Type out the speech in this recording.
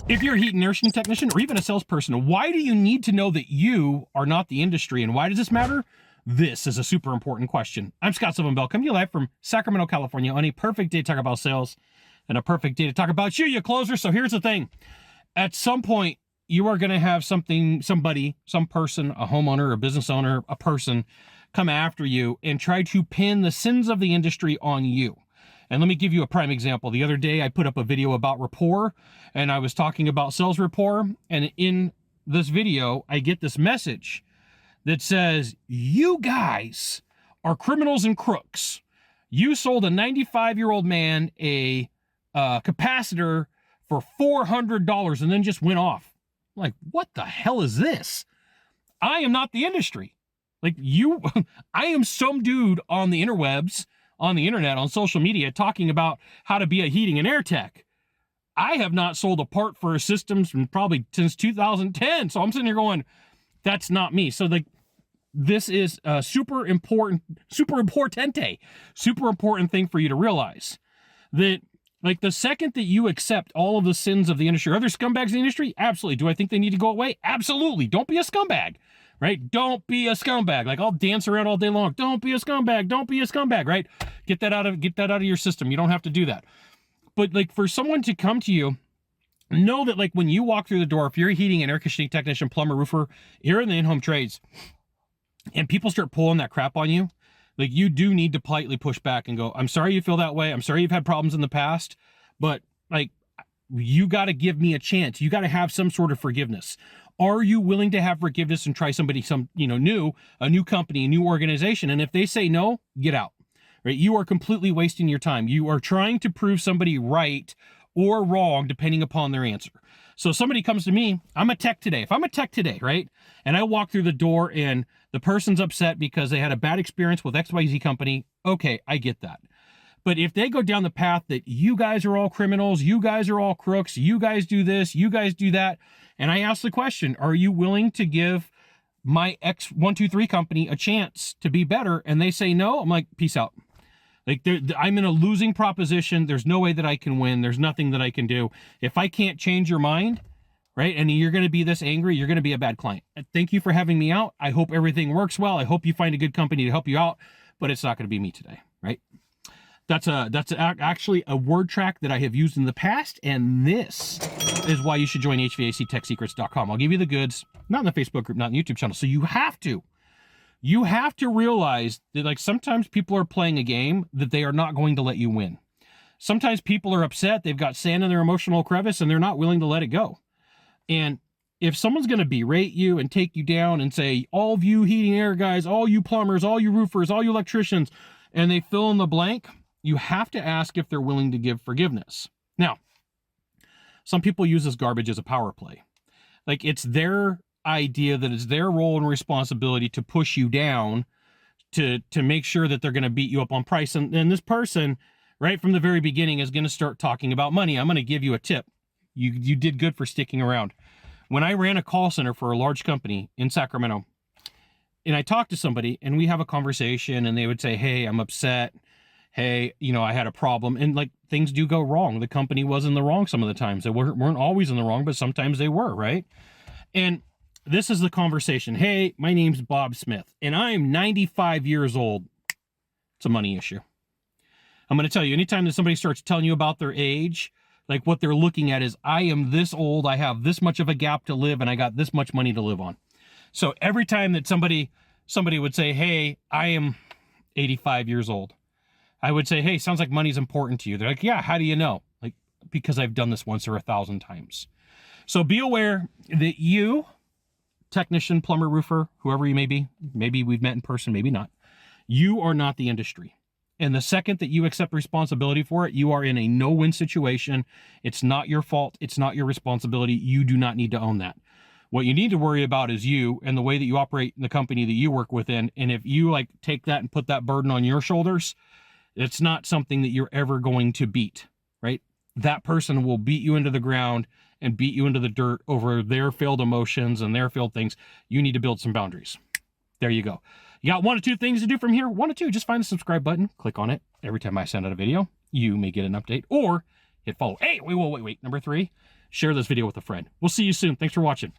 If you're a heat and air conditioning technician or even a salesperson, why do you need to know that you are not the industry? And why does this matter? This is a super important question. I'm Scott Sylvan Bell, coming to you live from Sacramento, California, on a perfect day to talk about sales and a perfect day to talk about you closer. So here's the thing. At some point, you are going to have somebody, some person, a homeowner, a business owner, a person come after you and try to pin the sins of the industry on you. And let me give you a prime example. The other day, I put up a video about rapport, and I was talking about sales rapport. And in this video, I get this message that says, you guys are criminals and crooks. You sold a 95-year-old man a capacitor for $400 and then just went off. I'm like, what the hell is this? I am not the industry. Like I am some dude on the interwebs, on the internet, on social media, talking about how to be a heating and air tech. I have not sold a part for a systems from probably since 2010. So I'm sitting here going, that's not me. So this is a super important thing for you to realize that, like, the second that you accept all of the sins of the industry, are there scumbags in the industry? Absolutely. Do I think they need to go away? Absolutely. Don't be a scumbag, right? Don't be a scumbag. Like, I'll dance around all day long. Don't be a scumbag. Don't be a scumbag, right? Get that out of your system. You don't have to do that. But like, for someone to come to you, know that, like, when you walk through the door, if you're a heating and air conditioning technician, plumber, roofer, you're in the in-home trades, and people start pulling that crap on you, like, you do need to politely push back and go, I'm sorry you feel that way. I'm sorry you've had problems in the past, but, like, you got to give me a chance. You got to have some sort of forgiveness. Are you willing to have forgiveness and try somebody, new, a new company, a new organization? And if they say no, get out, right? You are completely wasting your time. You are trying to prove somebody right or wrong, depending upon their answer. So somebody comes to me, I'm a tech today. If I'm a tech today, right, and I walk through the door and the person's upset because they had a bad experience with XYZ company, okay, I get that. But if they go down the path that you guys are all criminals, you guys are all crooks, you guys do this, you guys do that, and I ask the question, are you willing to give my X123 company a chance to be better? And they say no, I'm like, peace out. Like, I'm in a losing proposition. There's no way that I can win. There's nothing that I can do. If I can't change your mind, right, and you're going to be this angry, you're going to be a bad client. Thank you for having me out. I hope everything works well. I hope you find a good company to help you out, but it's not going to be me today, right? That's actually a word track that I have used in the past, and this is why you should join HVACTechSecrets.com. I'll give you the goods, not in the Facebook group, not in the YouTube channel. So you have to realize that, like, sometimes people are playing a game that they are not going to let you win. Sometimes people are upset. They've got sand in their emotional crevice and they're not willing to let it go. And if someone's going to berate you and take you down and say, all of you heating air guys, all you plumbers, all you roofers, all you electricians, and they fill in the blank, you have to ask if they're willing to give forgiveness. Now, some people use this garbage as a power play. Like, it's their idea that it's their role and responsibility to push you down, to make sure that they're going to beat you up on price. And this person, right from the very beginning, is going to start talking about money. I'm going to give you a tip. You did good for sticking around. When I ran a call center for a large company in Sacramento, and I talked to somebody and we have a conversation, and they would say, hey, I'm upset. Hey, I had a problem. And, like, things do go wrong. The company was in the wrong some of the times. They weren't always in the wrong, but sometimes they were, right? And this is the conversation. Hey, my name's Bob Smith, and I am 95 years old. It's a money issue. I'm going to tell you, anytime that somebody starts telling you about their age, like, what they're looking at is, I am this old, I have this much of a gap to live, and I got this much money to live on. So every time that somebody would say, hey, I am 85 years old, I would say, hey, sounds like money's important to you. They're like, yeah, how do you know? Like, because I've done this once or 1,000 times. So be aware that you, technician, plumber, roofer, whoever you may be, maybe we've met in person, maybe not, you are not the industry. And the second that you accept responsibility for it, you are in a no-win situation. It's not your fault. It's not your responsibility. You do not need to own that. What you need to worry about is you and the way that you operate in the company that you work within. And if you, like, take that and put that burden on your shoulders, it's not something that you're ever going to beat, right? That person will beat you into the ground and beat you into the dirt over their failed emotions and their failed things. You need to build some boundaries. There you go. You got one or two things to do from here. One or two, just find the subscribe button, click on it. Every time I send out a video, you may get an update, or hit follow. Hey, wait. Number 3, share this video with a friend. We'll see you soon. Thanks for watching.